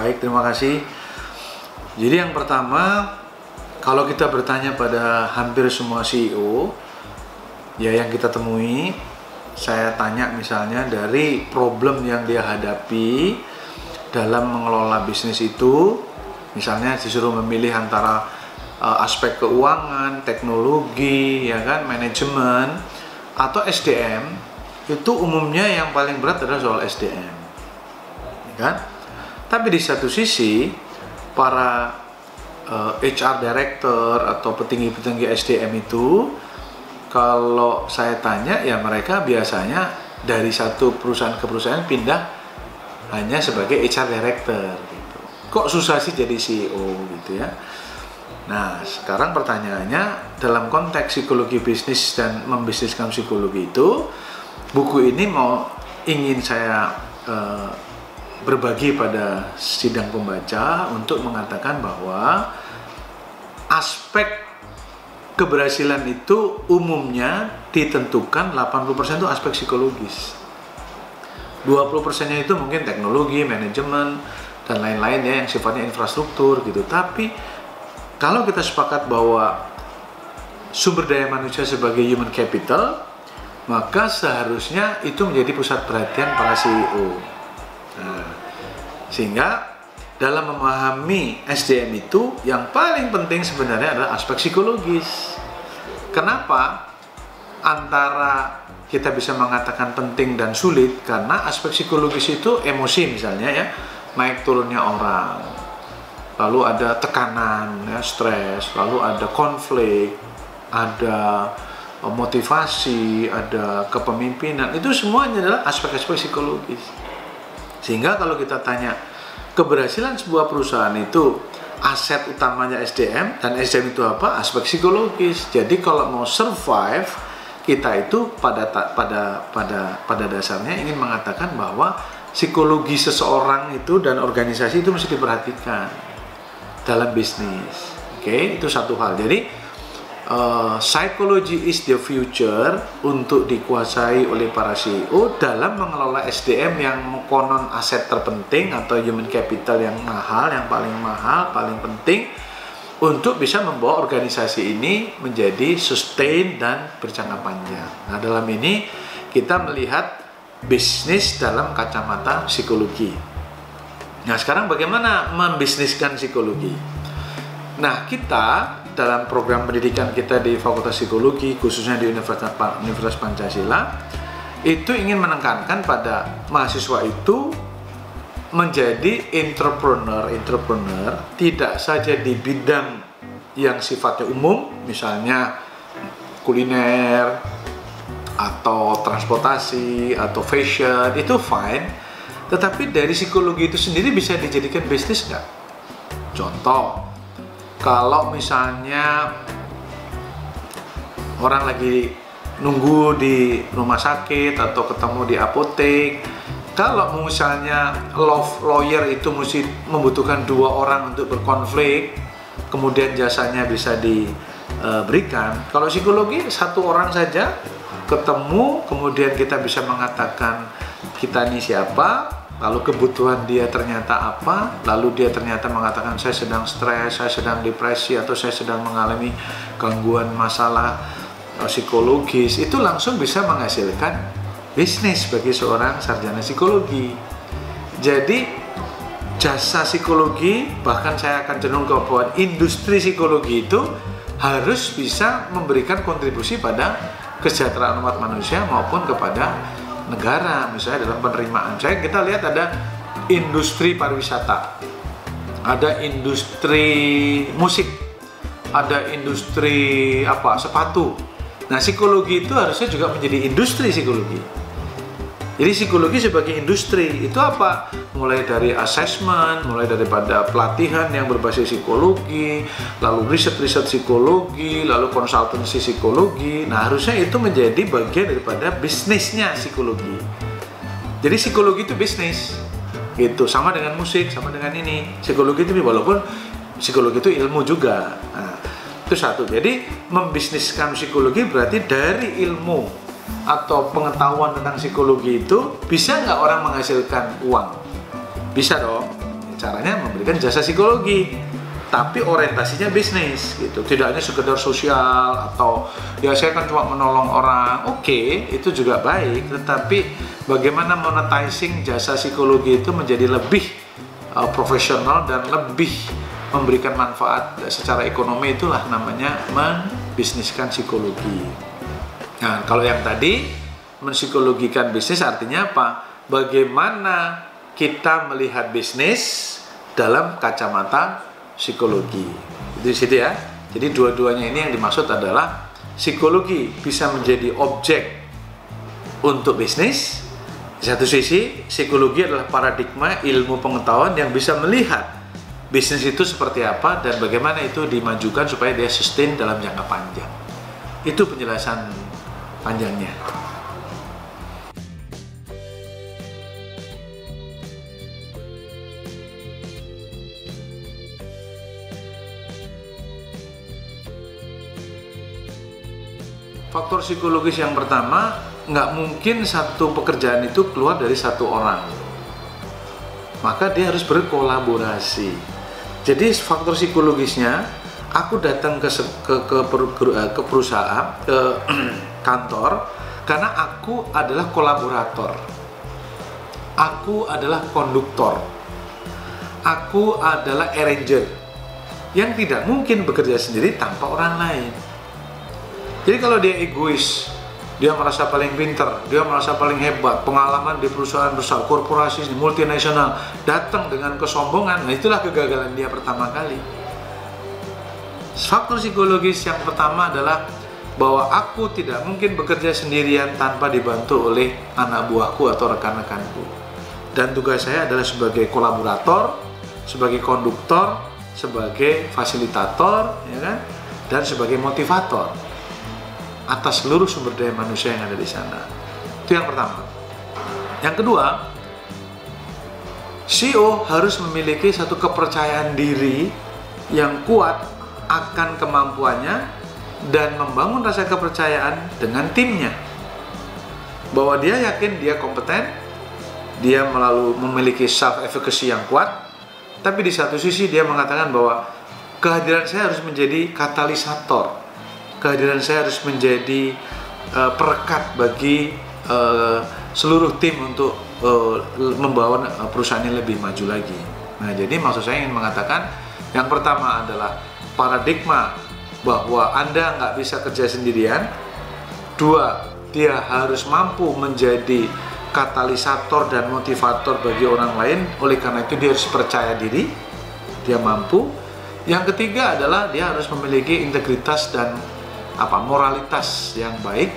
baik, terima kasih. Jadi yang pertama, kalau kita bertanya pada hampir semua CEO, ya yang kita temui, saya tanya misalnya dari problem yang dia hadapi dalam mengelola bisnis itu, misalnya disuruh memilih antara aspek keuangan, teknologi, ya kan, manajemen, atau SDM, itu umumnya yang paling berat adalah soal SDM, ya kan? Tapi di satu sisi, para HR director atau petinggi-petinggi SDM itu, kalau saya tanya, ya mereka biasanya dari satu perusahaan ke perusahaan pindah hanya sebagai HR director gitu. Kok susah sih jadi CEO gitu ya. Nah, sekarang pertanyaannya, dalam konteks psikologi bisnis dan membisniskan psikologi itu, buku ini ingin saya berbagi pada sidang pembaca untuk mengatakan bahwa aspek keberhasilan itu umumnya ditentukan 80% itu aspek psikologis. 20%-nya itu mungkin teknologi, manajemen, dan lain-lain ya yang sifatnya infrastruktur gitu. Tapi kalau kita sepakat bahwa sumber daya manusia sebagai human capital, maka seharusnya itu menjadi pusat perhatian para CEO. Nah, sehingga dalam memahami SDM itu yang paling penting sebenarnya adalah aspek psikologis. Kenapa antara kita bisa mengatakan penting dan sulit? Karena aspek psikologis itu emosi misalnya ya, naik turunnya orang, lalu ada tekanan ya, stres, lalu ada konflik, ada motivasi, ada kepemimpinan, itu semuanya adalah aspek-aspek psikologis. Sehingga kalau kita tanya keberhasilan sebuah perusahaan itu aset utamanya SDM, dan SDM itu apa? Aspek psikologis. Jadi kalau mau survive, kita itu pada dasarnya ingin mengatakan bahwa psikologi seseorang itu dan organisasi itu mesti diperhatikan dalam bisnis. Oke, itu satu hal. Jadi psychology is the future untuk dikuasai oleh para CEO dalam mengelola SDM yang konon aset terpenting atau human capital yang mahal, yang paling mahal, paling penting untuk bisa membawa organisasi ini menjadi sustain dan berjangka panjang. Nah, dalam ini kita melihat bisnis dalam kacamata psikologi. Nah, sekarang bagaimana membisniskan psikologi? Nah, kita dalam program pendidikan kita di Fakultas Psikologi, khususnya di Universitas Pancasila, itu ingin menekankan pada mahasiswa itu menjadi entrepreneur tidak saja di bidang yang sifatnya umum, misalnya kuliner atau transportasi atau fashion, itu fine, tetapi dari psikologi itu sendiri bisa dijadikan bisnis nggak? Contoh, kalau misalnya orang lagi nunggu di rumah sakit atau ketemu di apotek, kalau misalnya lawyer itu mesti membutuhkan 2 orang untuk berkonflik, kemudian jasanya bisa diberikan. Kalau psikologi 1 orang saja ketemu, kemudian kita bisa mengatakan kita ini siapa, lalu kebutuhan dia ternyata apa, lalu dia ternyata mengatakan saya sedang stres, saya sedang depresi, atau saya sedang mengalami gangguan masalah psikologis, itu langsung bisa menghasilkan bisnis bagi seorang sarjana psikologi. Jadi jasa psikologi, bahkan saya akan cenderung ke bahwa industri psikologi itu harus bisa memberikan kontribusi pada kesejahteraan umat manusia maupun kepada negara. Misalnya dalam penerimaan, kita lihat ada industri pariwisata, ada industri musik, ada industri sepatu. Nah, psikologi itu harusnya juga menjadi industri psikologi. Jadi psikologi sebagai industri itu apa? Mulai dari assessment, mulai daripada pelatihan yang berbasis psikologi, lalu riset-riset psikologi, lalu konsultansi psikologi. Nah, harusnya itu menjadi bagian daripada bisnisnya psikologi. Jadi psikologi itu bisnis, gitu. Sama dengan musik, sama dengan ini. Psikologi itu, walaupun psikologi itu ilmu juga. Nah, itu satu. Jadi membisniskan psikologi berarti dari ilmu atau pengetahuan tentang psikologi itu bisa nggak orang menghasilkan uang? Bisa dong. caranya memberikan jasa psikologi, tapi orientasinya bisnis gitu. Tidak hanya sekedar sosial atau ya saya kan cuma menolong orang. Oke, itu juga baik, tetapi bagaimana monetizing jasa psikologi itu menjadi lebih profesional dan lebih memberikan manfaat secara ekonomi, itulah namanya membisniskan psikologi. Nah, kalau yang tadi menpsikologikan bisnis artinya apa? Bagaimana kita melihat bisnis dalam kacamata psikologi. Itu di situ ya. Jadi dua-duanya ini yang dimaksud adalah psikologi bisa menjadi objek untuk bisnis. Di satu sisi, psikologi adalah paradigma ilmu pengetahuan yang bisa melihat bisnis itu seperti apa dan bagaimana itu dimajukan supaya dia sustain dalam jangka panjang. Itu penjelasan panjangnya. Faktor psikologis yang pertama, nggak mungkin satu pekerjaan itu keluar dari satu orang. Maka dia harus berkolaborasi. Jadi faktor psikologisnya, aku datang ke perusahaan, ke kantor, karena aku adalah kolaborator. Aku adalah konduktor. Aku adalah arranger. Yang tidak mungkin bekerja sendiri tanpa orang lain. Jadi kalau dia egois, dia merasa paling pintar, dia merasa paling hebat, pengalaman di perusahaan besar, korporasi multinasional, datang dengan kesombongan, nah itulah kegagalan dia pertama kali. Faktor psikologis yang pertama adalah bahwa aku tidak mungkin bekerja sendirian tanpa dibantu oleh anak buahku atau rekan-rekanku. Dan tugas saya adalah sebagai kolaborator, sebagai konduktor, sebagai fasilitator, ya kan? Dan sebagai motivator atas seluruh sumber daya manusia yang ada di sana. Itu yang pertama. Yang kedua, CEO harus memiliki satu kepercayaan diri yang kuat akan kemampuannya dan membangun rasa kepercayaan dengan timnya. Bahwa dia yakin dia kompeten, dia memiliki self-efficacy yang kuat, tapi di satu sisi dia mengatakan bahwa kehadiran saya harus menjadi katalisator. Kehadiran saya harus menjadi perekat bagi seluruh tim untuk membawa perusahaan ini lebih maju lagi. Nah, jadi maksud saya ingin mengatakan yang pertama adalah paradigma bahwa Anda nggak bisa kerja sendirian. Dua, dia harus mampu menjadi katalisator dan motivator bagi orang lain. Oleh karena itu dia harus percaya diri, dia mampu. Yang ketiga adalah dia harus memiliki integritas dan moralitas yang baik.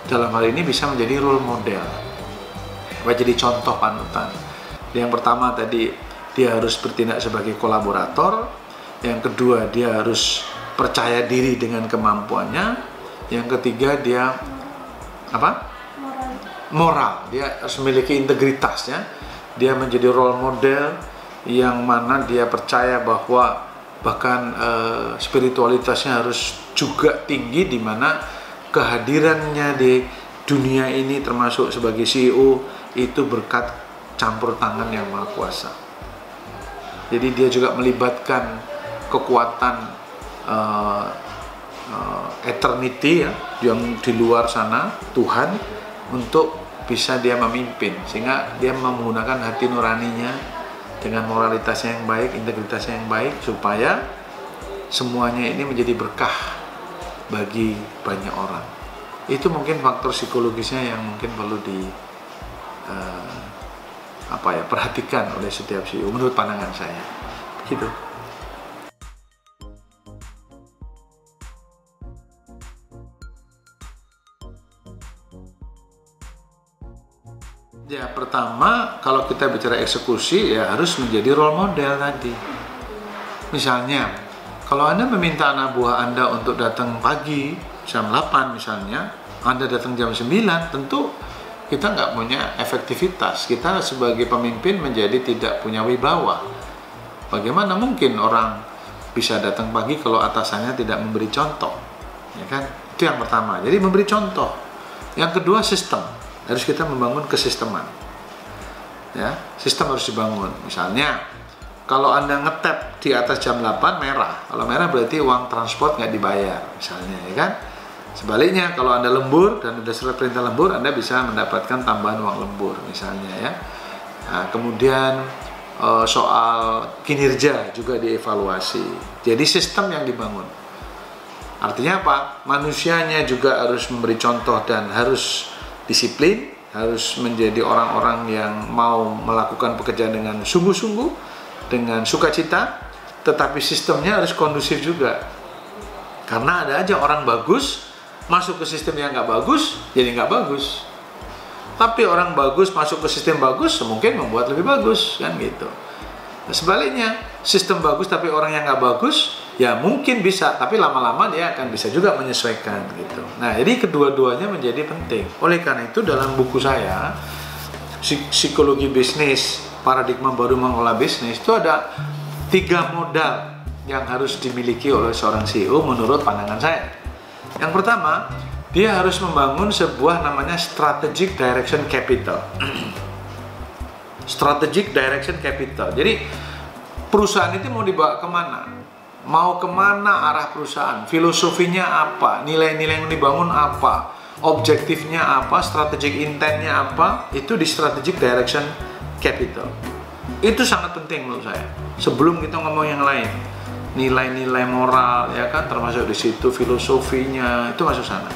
Dalam hal ini bisa menjadi role model, jadi contoh panutan. Yang pertama tadi dia harus bertindak sebagai kolaborator. Yang kedua dia harus percaya diri dengan kemampuannya. Yang ketiga dia moral. Dia harus memiliki integritasnya. Dia menjadi role model yang mana dia percaya bahwa bahkan spiritualitasnya harus juga tinggi, di mana kehadirannya di dunia ini termasuk sebagai CEO itu berkat campur tangan yang maha kuasa. Jadi dia juga melibatkan kekuatan eternity ya, yang di luar sana, Tuhan, untuk bisa dia memimpin, sehingga dia menggunakan hati nuraninya dengan moralitasnya yang baik, integritasnya yang baik, supaya semuanya ini menjadi berkah bagi banyak orang. Itu mungkin faktor psikologisnya yang mungkin perlu perhatikan oleh setiap CEO menurut pandangan saya. Begitu. Ya, pertama kalau kita bicara eksekusi ya harus menjadi role model tadi. Misalnya, kalau Anda meminta anak buah Anda untuk datang pagi jam 8 misalnya, Anda datang jam 9, tentu kita nggak punya efektivitas. Kita sebagai pemimpin menjadi tidak punya wibawa. Bagaimana mungkin orang bisa datang pagi kalau atasannya tidak memberi contoh? Ya kan? Itu yang pertama. Jadi memberi contoh. Yang kedua, sistem. Harus kita membangun kesisteman. Ya, sistem harus dibangun. Misalnya kalau Anda ngetap di atas jam 8 merah. Kalau merah berarti uang transport nggak dibayar, misalnya, ya kan? Sebaliknya, kalau Anda lembur dan sudah surat perintah lembur, Anda bisa mendapatkan tambahan uang lembur, misalnya, ya. Nah, kemudian soal kinerja juga dievaluasi. Jadi sistem yang dibangun. Artinya apa? Manusianya juga harus memberi contoh dan harus disiplin, harus menjadi orang-orang yang mau melakukan pekerjaan dengan sungguh-sungguh, dengan sukacita, tetapi sistemnya harus kondusif juga. Karena ada aja orang bagus masuk ke sistem yang nggak bagus, jadi nggak bagus. Tapi orang bagus masuk ke sistem bagus, mungkin membuat lebih bagus, kan gitu. Nah, sebaliknya, sistem bagus tapi orang yang nggak bagus, ya mungkin bisa, tapi lama-lama dia akan bisa juga menyesuaikan, gitu. Nah, jadi kedua-duanya menjadi penting. Oleh karena itu, dalam buku saya, Psikologi Bisnis, Paradigma Baru Mengelola Bisnis, itu ada 3 modal yang harus dimiliki oleh seorang CEO menurut pandangan saya. Yang pertama, dia harus membangun sebuah namanya strategic direction capital. Strategic direction capital. Jadi perusahaan itu mau dibawa kemana? Mau kemana arah perusahaan? Filosofinya apa? Nilai-nilai yang dibangun apa? Objektifnya apa? Strategic intentnya apa? Itu di strategic direction capital. Itu sangat penting menurut saya. Sebelum kita ngomong yang lain, nilai-nilai moral, ya kan, termasuk di situ filosofinya, itu masuk sana.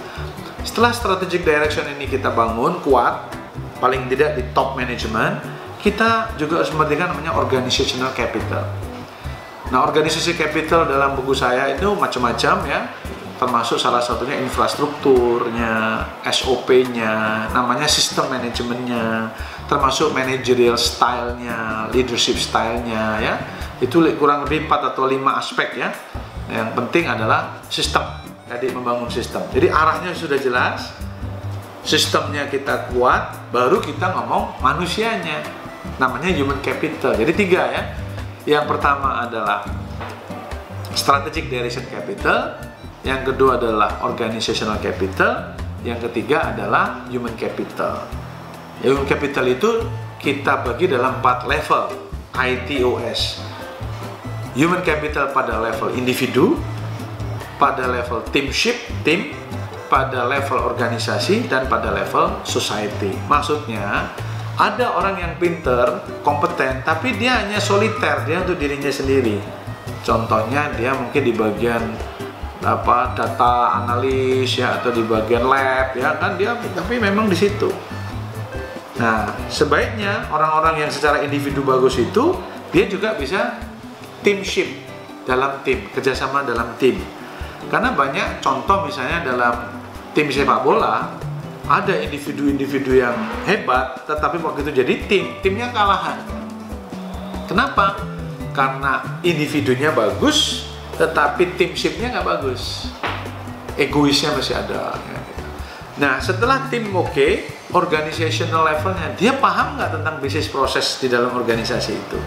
Setelah strategic direction ini kita bangun kuat, paling tidak di top management, kita juga harus memperhatikan namanya organizational capital. Nah, organisasi capital dalam buku saya itu macam-macam, ya, termasuk salah satunya infrastrukturnya, SOP-nya, namanya sistem manajemennya, termasuk managerial style-nya, leadership style-nya, ya. Itu kurang lebih 4 atau 5 aspek, ya. Yang penting adalah sistem. Jadi membangun sistem. Jadi arahnya sudah jelas, sistemnya kita kuat, baru kita ngomong manusianya. Namanya human capital. Jadi 3, ya. Yang pertama adalah strategic direction capital, yang kedua adalah organizational capital, yang ketiga adalah human capital. Human capital itu kita bagi dalam 4 level ITOS. Human capital pada level individu, pada level teamship, tim, pada level organisasi, dan pada level society. Maksudnya, ada orang yang pinter, kompeten, tapi dia hanya soliter, dia untuk dirinya sendiri. Contohnya, dia mungkin di bagian data analis, ya, atau di bagian lab, ya kan, dia tapi memang di situ. Nah, sebaiknya orang-orang yang secara individu bagus itu, dia juga bisa teamship, dalam tim, kerjasama dalam tim. Karena banyak contoh, misalnya dalam tim sepak bola, ada individu-individu yang hebat, tetapi waktu itu jadi timnya kalahan. Kenapa? Karena individunya bagus, tetapi teamshipnya nggak bagus. Egoisnya masih ada. Nah, setelah tim oke, organizational levelnya, dia paham nggak tentang bisnis proses di dalam organisasi itu?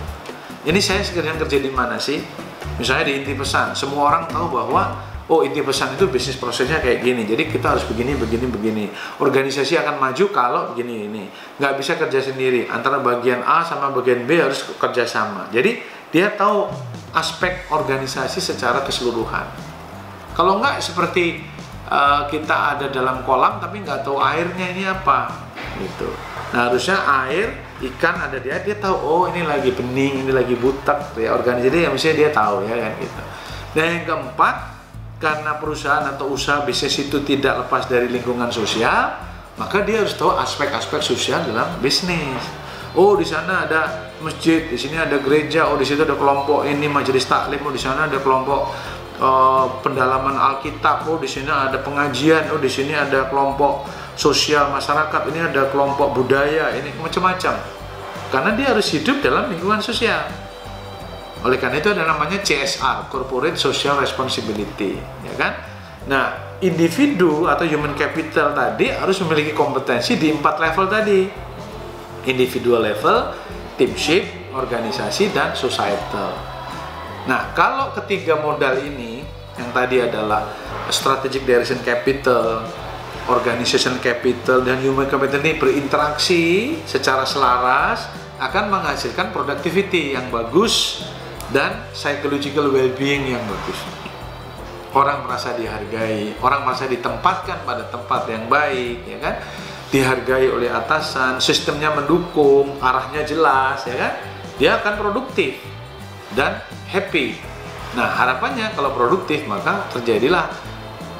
Ini saya sekarang kerja di mana sih? Misalnya di inti pesan, semua orang tahu bahwa oh, inti pesan itu bisnis prosesnya kayak gini, jadi kita harus begini. Organisasi akan maju kalau begini ini. Nggak bisa kerja sendiri, antara bagian A sama bagian B harus kerja sama. Jadi dia tahu aspek organisasi secara keseluruhan. Kalau nggak seperti kita ada dalam kolam tapi nggak tahu airnya ini apa, gitu. Nah, harusnya air, ikan ada dia tahu, oh ini lagi bening, ini lagi butek, ya organisasi, jadi ya mestinya dia tahu, ya kan, gitu. Dan yang keempat, karena perusahaan atau usaha bisnis itu tidak lepas dari lingkungan sosial, maka dia harus tahu aspek-aspek sosial dalam bisnis. Oh, di sana ada masjid, di sini ada gereja, oh di situ ada kelompok ini majelis taklim, oh di sana ada kelompok pendalaman Alkitab, oh di sini ada pengajian, oh di sini ada kelompok sosial masyarakat, ini ada kelompok budaya, ini macam-macam. Karena dia harus hidup dalam lingkungan sosial. Oleh karena itu ada namanya CSR, Corporate Social Responsibility, ya kan? Nah, individu atau human capital tadi harus memiliki kompetensi di 4 level tadi. Individual level, teamship, organisasi, dan societal. Nah, kalau ketiga modal ini, yang tadi adalah strategic direction capital, organization capital, dan human capital ini berinteraksi secara selaras, akan menghasilkan productivity yang bagus dan psychological well-being yang bagus. Orang merasa dihargai, orang merasa ditempatkan pada tempat yang baik, ya kan? Dihargai oleh atasan, sistemnya mendukung, arahnya jelas, ya kan? Dia akan produktif dan happy. Nah, harapannya kalau produktif maka terjadilah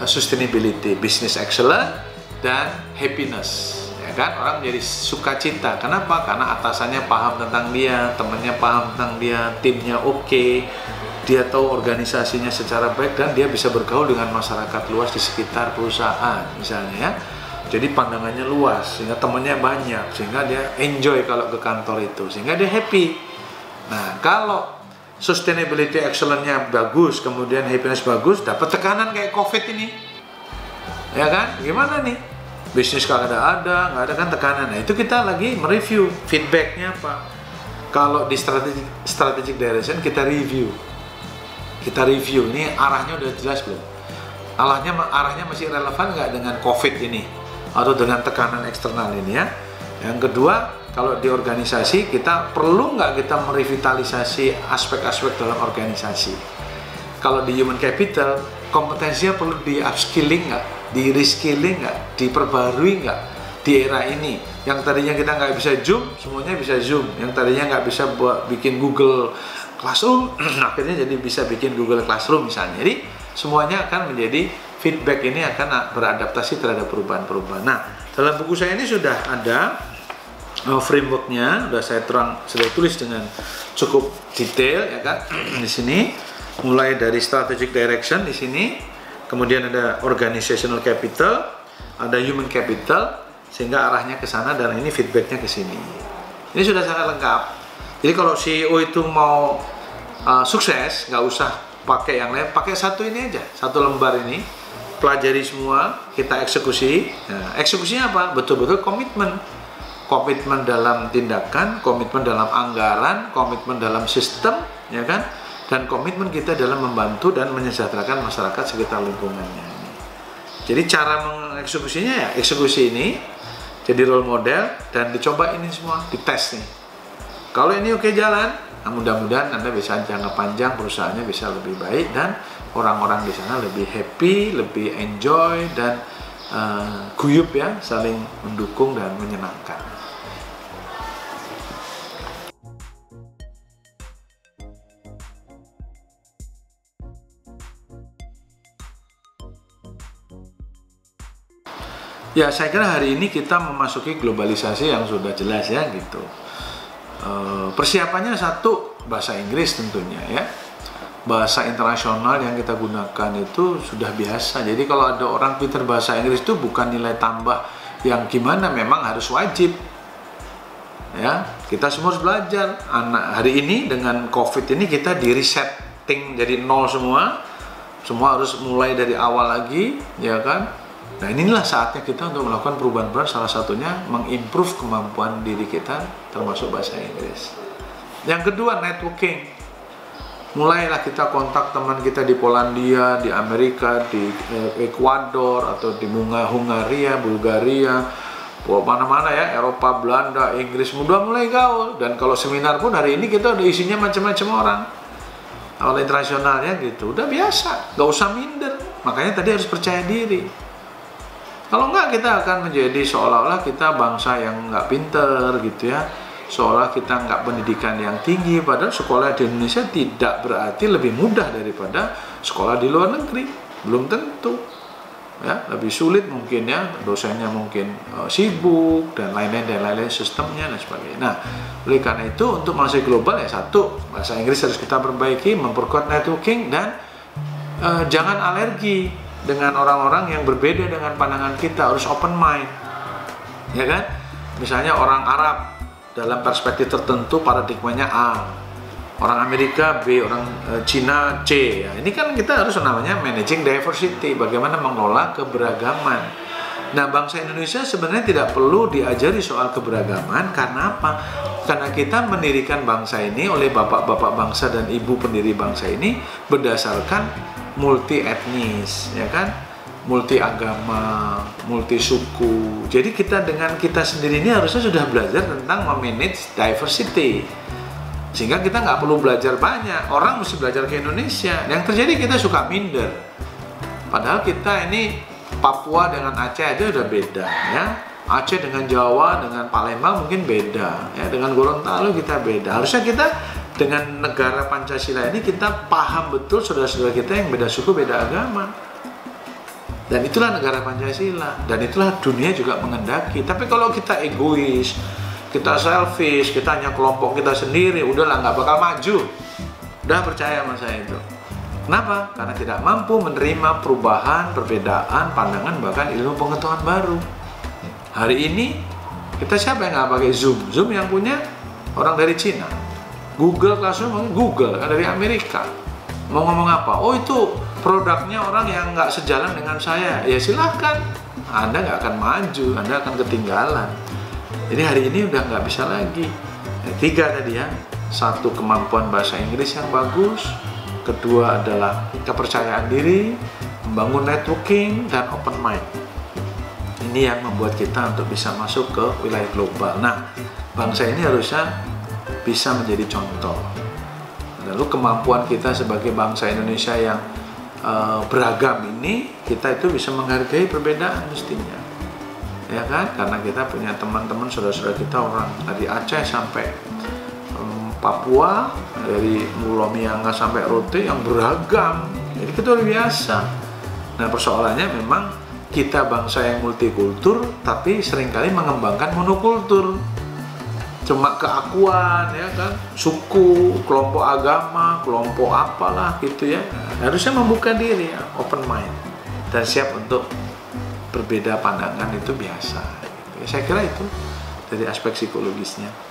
sustainability, business excellence, dan happiness. Ya kan? Orang menjadi sukacita. Kenapa? Karena atasannya paham tentang dia, temannya paham tentang dia, timnya oke. Dia tahu organisasinya secara baik dan dia bisa bergaul dengan masyarakat luas di sekitar perusahaan misalnya ya. Jadi pandangannya luas sehingga temannya banyak, sehingga dia enjoy kalau ke kantor itu, sehingga dia happy. Nah, kalau sustainability excellence-nya bagus, kemudian happiness bagus, dapat tekanan kayak COVID ini. Ya kan? Gimana nih? Bisnis kalau nggak ada kan tekanan. Nah, itu kita lagi mereview feedbacknya apa. Kalau di strategic direction kita review ini arahnya udah jelas belum, arahnya masih relevan nggak dengan COVID ini atau dengan tekanan eksternal ini ya. Yang kedua, kalau di organisasi kita perlu nggak kita merevitalisasi aspek-aspek dalam organisasi. Kalau di human capital, kompetensinya perlu di upskilling nggak, di reskilling nggak, diperbarui nggak di era ini. Yang tadinya kita nggak bisa Zoom, semuanya bisa Zoom. Yang tadinya nggak bisa bikin Google Classroom, akhirnya jadi bisa bikin Google Classroom misalnya. Jadi semuanya akan menjadi feedback ini akan beradaptasi terhadap perubahan-perubahan. Nah, dalam buku saya ini sudah ada frameworknya, sudah tulis dengan cukup detail ya kan. Di sini mulai dari strategic direction di sini, kemudian ada organizational capital, ada human capital, sehingga arahnya ke sana dan ini feedbacknya ke sini. Ini sudah sangat lengkap. Jadi kalau CEO itu mau sukses, nggak usah pakai yang lain, pakai satu ini aja, satu lembar ini, pelajari semua, kita eksekusi. Nah, eksekusinya apa? Betul-betul komitmen dalam tindakan, komitmen dalam anggaran, komitmen dalam sistem, ya kan? Dan komitmen kita dalam membantu dan menyejahterakan masyarakat sekitar lingkungannya. Jadi cara mengeksekusinya ya eksekusi ini, jadi role model dan dicoba ini semua, dites nih. Kalau ini oke jalan, nah mudah-mudahan Anda bisa jangka panjang perusahaannya bisa lebih baik dan orang-orang di sana lebih happy, lebih enjoy dan guyup ya, saling mendukung dan menyenangkan. Ya, saya kira hari ini kita memasuki globalisasi yang sudah jelas ya gitu. Persiapannya satu, bahasa Inggris tentunya ya. Bahasa internasional yang kita gunakan itu sudah biasa. Jadi kalau ada orang pintar bahasa Inggris itu bukan nilai tambah yang gimana, memang harus wajib. Ya, kita semua harus belajar. Hari ini dengan COVID ini kita di resetting jadi nol semua. Semua harus mulai dari awal lagi, ya kan? Nah, inilah saatnya kita untuk melakukan perubahan-perubahan, salah satunya mengimprove kemampuan diri kita termasuk bahasa Inggris. Yang kedua, networking. Mulailah kita kontak teman kita di Polandia, di Amerika, di Ekuador, atau di Hungaria, Bulgaria, mana-mana ya, Eropa, Belanda, Inggris, mudah mulai gaul. Dan kalau seminar pun hari ini kita udah isinya macam-macam orang. Kalau internasionalnya gitu, udah biasa, gak usah minder. Makanya tadi harus percaya diri. Kalau enggak, kita akan menjadi seolah-olah kita bangsa yang nggak pinter gitu ya, seolah kita nggak pendidikan yang tinggi, padahal sekolah di Indonesia tidak berarti lebih mudah daripada sekolah di luar negeri, belum tentu ya, lebih sulit mungkin ya, dosennya mungkin sibuk dan lain-lain sistemnya dan sebagainya. Nah, oleh karena itu untuk masuk global ya satu, bahasa Inggris harus kita perbaiki, memperkuat networking dan jangan alergi dengan orang-orang yang berbeda dengan pandangan kita, harus open mind, ya kan? Misalnya orang Arab dalam perspektif tertentu paradigmanya A, orang Amerika B, orang Cina C. Ya, ini kan kita harus namanya managing diversity, bagaimana mengelola keberagaman. Nah, bangsa Indonesia sebenarnya tidak perlu diajari soal keberagaman, karena apa? Karena kita mendirikan bangsa ini oleh bapak-bapak bangsa dan ibu pendiri bangsa ini berdasarkan multi etnis, ya kan? multi agama, multi suku. Jadi kita dengan kita sendiri ini harusnya sudah belajar tentang memanage diversity. Sehingga kita nggak perlu belajar banyak. Orang mesti belajar ke Indonesia. Yang terjadi kita suka minder. Padahal kita ini Papua dengan Aceh aja udah beda, ya. Aceh dengan Jawa, dengan Palembang mungkin beda, ya. Dengan Gorontalo kita beda. Harusnya kita dengan negara Pancasila ini kita paham betul saudara-saudara kita yang beda suku, beda agama. Dan itulah negara Pancasila. Dan itulah dunia juga mengendaki. Tapi kalau kita egois, kita selfish, kita hanya kelompok kita sendiri, udahlah nggak bakal maju. Udah percaya sama saya itu. Kenapa? Karena tidak mampu menerima perubahan, perbedaan, pandangan, bahkan ilmu pengetahuan baru. Hari ini, kita siapa yang nggak pakai Zoom? Zoom yang punya orang dari Cina. Google Classroom, Google dari Amerika. Mau ngomong apa? Oh itu produknya orang yang nggak sejalan dengan saya. Ya silahkan. Anda nggak akan maju, Anda akan ketinggalan. Jadi hari ini udah nggak bisa lagi. 3 tadi ya. 1, kemampuan bahasa Inggris yang bagus. Kedua adalah kepercayaan diri, membangun networking, dan open mind. Ini yang membuat kita untuk bisa masuk ke wilayah global. Nah, bangsa ini harusnya bisa menjadi contoh. Lalu kemampuan kita sebagai bangsa Indonesia yang beragam ini, kita itu bisa menghargai perbedaan mestinya. Ya kan? Karena kita punya teman-teman, saudara-saudara kita orang dari Aceh sampai Papua, dari Pulau Mianga sampai Rote yang beragam. Jadi kita luar biasa. Nah persoalannya memang kita bangsa yang multikultur, tapi seringkali mengembangkan monokultur. Cuma keakuan, ya kan, suku, kelompok agama, kelompok apalah gitu ya. Harusnya membuka diri, ya, open mind, dan siap untuk berbeda pandangan itu biasa. Ya, saya kira itu dari aspek psikologisnya.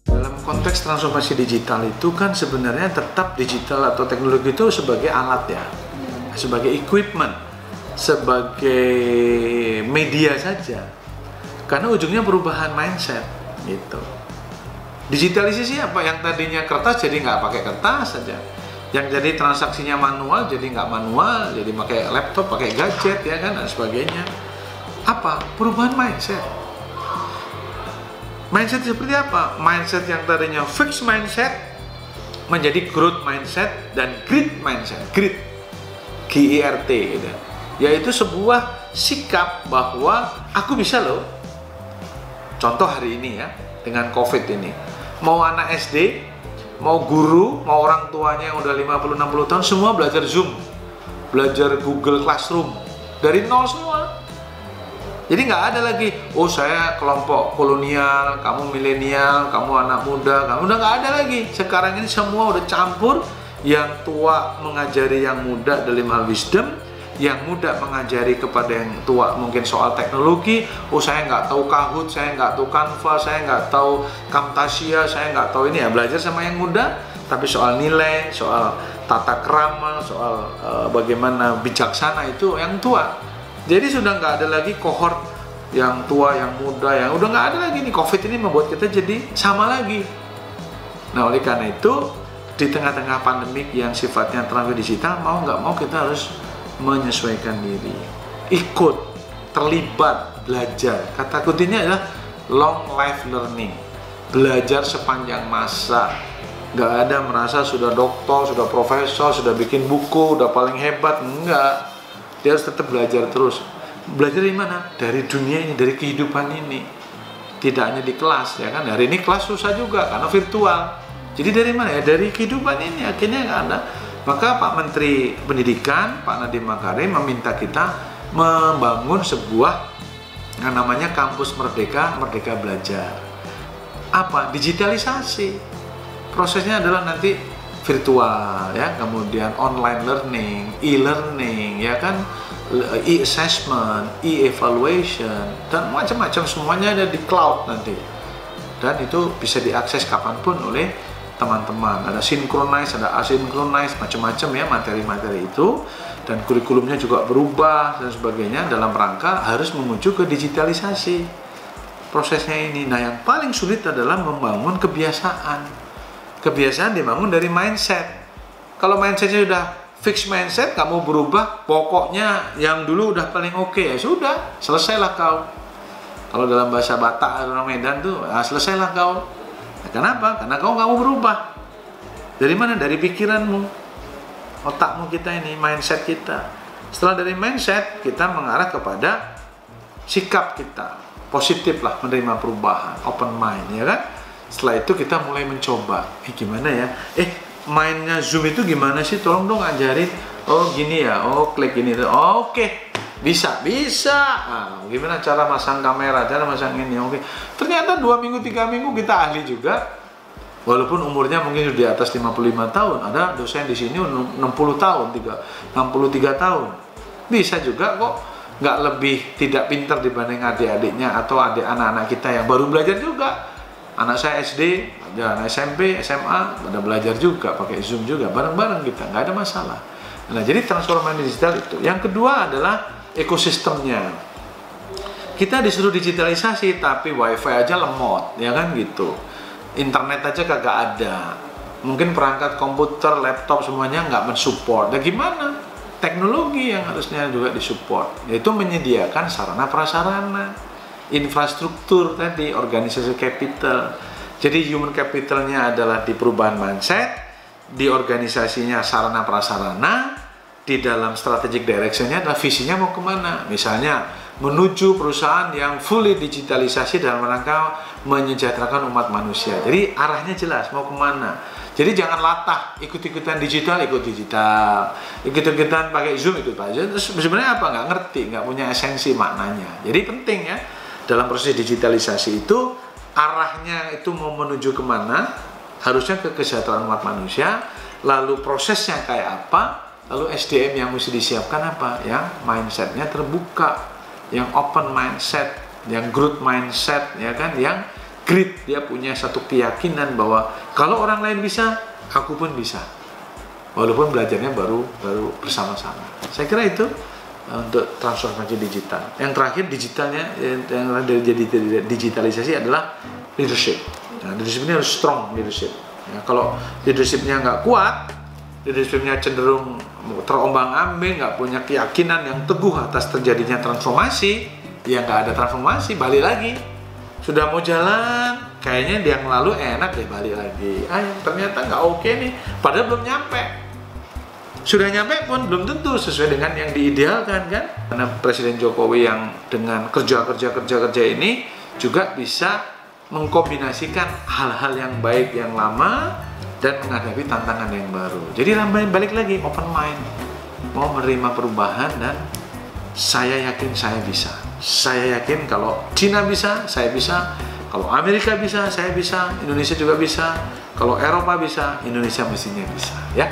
Dalam konteks transformasi digital itu kan sebenarnya tetap digital atau teknologi itu sebagai alat ya, sebagai equipment, sebagai media saja. Karena ujungnya perubahan mindset gitu. Digitalisasi apa? Yang tadinya kertas jadi nggak pakai kertas saja. Yang jadi transaksinya manual jadi nggak manual, jadi pakai laptop, pakai gadget ya kan dan sebagainya. Apa? Perubahan mindset. Mindset seperti apa? Mindset yang tadinya fixed mindset menjadi growth mindset dan grit mindset. Grit, G-I-R-T gitu. Yaitu sebuah sikap bahwa aku bisa loh. Contoh hari ini ya, dengan COVID ini. Mau anak SD, mau guru, mau orang tuanya yang udah 50-60 tahun, semua belajar Zoom. Belajar Google Classroom. Dari nol semua. Jadi nggak ada lagi, oh saya kelompok kolonial, kamu milenial, kamu anak muda, kamu udah nggak ada lagi. Sekarang ini semua udah campur, yang tua mengajari yang muda dalam hal wisdom, yang muda mengajari kepada yang tua mungkin soal teknologi. Oh saya nggak tahu Kahoot, saya nggak tahu Canva, saya nggak tahu Camtasia, saya nggak tahu ini ya. Belajar sama yang muda, tapi soal nilai, soal tata krama, soal bagaimana bijaksana itu yang tua. Jadi sudah nggak ada lagi kohort yang tua, yang muda, yang udah nggak ada lagi nih. COVID ini membuat kita jadi sama lagi. Nah oleh karena itu di tengah-tengah pandemik yang sifatnya transfer digital, mau nggak mau kita harus menyesuaikan diri, ikut, terlibat, belajar. Kata kuncinya adalah long life learning, belajar sepanjang masa. Gak ada merasa sudah doktor, sudah profesor, sudah bikin buku, udah paling hebat. Enggak, dia harus tetap belajar terus. Belajar dari mana? Dari dunia ini, dari kehidupan ini. Tidak hanya di kelas, ya kan? Hari ini kelas susah juga karena virtual. Jadi dari mana ya? Dari kehidupan ini akhirnya nggak ada. Maka Pak Menteri Pendidikan, Pak Nadiem Makarim meminta kita membangun sebuah yang namanya Kampus Merdeka, Merdeka Belajar. Apa? Digitalisasi. Prosesnya adalah nanti virtual, ya, kemudian online learning, e-learning, ya kan, e-assessment, e-evaluation, dan macam-macam semuanya ada di cloud nanti. Dan itu bisa diakses kapanpun oleh teman-teman. Ada synchronize, ada asynchronized, macam-macam ya materi-materi itu, dan kurikulumnya juga berubah dan sebagainya dalam rangka harus menuju ke digitalisasi. prosesnya ini. Nah, yang paling sulit adalah membangun kebiasaan. Kebiasaan dibangun dari mindset. Kalau mindsetnya sudah fix mindset, kamu berubah, pokoknya yang dulu udah paling oke, ya sudah, selesailah kau. Kalau dalam bahasa Batak atau Medan tuh, selesailah kau. Nah, kenapa? Karena kamu berubah. Dari mana? Dari pikiranmu, otakmu kita ini, mindset kita. Setelah dari mindset, kita mengarah kepada sikap kita. Positif lah, menerima perubahan, open mind, ya kan? Setelah itu kita mulai mencoba. Gimana ya? Mainnya Zoom itu gimana sih? Tolong dong ajarin. Oh gini ya, oh klik gini. Oh, oke. Bisa. Nah, gimana cara masang kamera, cara masang ini? Oke. Ternyata 2 minggu, 3 minggu kita ahli juga. Walaupun umurnya mungkin sudah di atas 55 tahun. Ada dosen di sini 60 tahun, 63 tahun. Bisa juga kok. Nggak lebih tidak pintar dibanding adik-adiknya atau anak-anak kita yang baru belajar juga. Anak saya SD, anak SMP, SMA, pada belajar juga, pakai Zoom juga, bareng-bareng kita, nggak ada masalah. Nah, jadi transformasi digital itu. Yang kedua adalah ekosistemnya. Kita disuruh digitalisasi, tapi wifi aja lemot, ya kan gitu. Internet aja kagak ada. Mungkin perangkat komputer, laptop semuanya nggak mensupport. Nah, gimana? Teknologi yang harusnya juga disupport, yaitu menyediakan sarana prasarana, infrastruktur tadi, organisasi capital. Jadi human capitalnya adalah di perubahan mindset, di organisasinya sarana prasarana, di dalam strategic directionnya adalah visinya mau kemana. Misalnya menuju perusahaan yang fully digitalisasi dalam rangka menyejahterakan umat manusia. Jadi arahnya jelas mau kemana. Jadi jangan latah, ikut-ikutan digital, ikut-ikutan pakai Zoom, ikut aja. Terus sebenarnya apa? Nggak ngerti, nggak punya esensi maknanya. Jadi penting ya, dalam proses digitalisasi itu, arahnya itu mau menuju kemana, harusnya ke kesejahteraan umat manusia, lalu prosesnya kayak apa, lalu SDM yang mesti disiapkan apa? Yang mindsetnya terbuka, yang open mindset, yang growth mindset, ya kan, yang grit, dia punya satu keyakinan bahwa kalau orang lain bisa, aku pun bisa. Walaupun belajarnya baru bersama-sama. Saya kira itu untuk transformasi digital. Yang terakhir digitalnya, yang dari digitalisasi adalah leadership. Nah, leadership ini harus strong leadership. Ya, kalau leadershipnya nggak kuat, leadershipnya cenderung terombang-ambing, nggak punya keyakinan yang teguh atas terjadinya transformasi, ya nggak ada transformasi, balik lagi. Sudah mau jalan, kayaknya yang lalu enak deh, balik lagi. Ternyata nggak oke nih, padahal belum nyampe. Sudah nyampe pun belum tentu sesuai dengan yang diidealkan kan. Karena Presiden Jokowi yang dengan kerja ini juga bisa mengkombinasikan hal-hal yang baik yang lama dan menghadapi tantangan yang baru. Jadi balik lagi, open mind, mau menerima perubahan, dan saya yakin saya bisa. Saya yakin kalau Cina bisa, saya bisa. Kalau Amerika bisa, saya bisa. Indonesia juga bisa. Kalau Eropa bisa, Indonesia mestinya bisa, ya.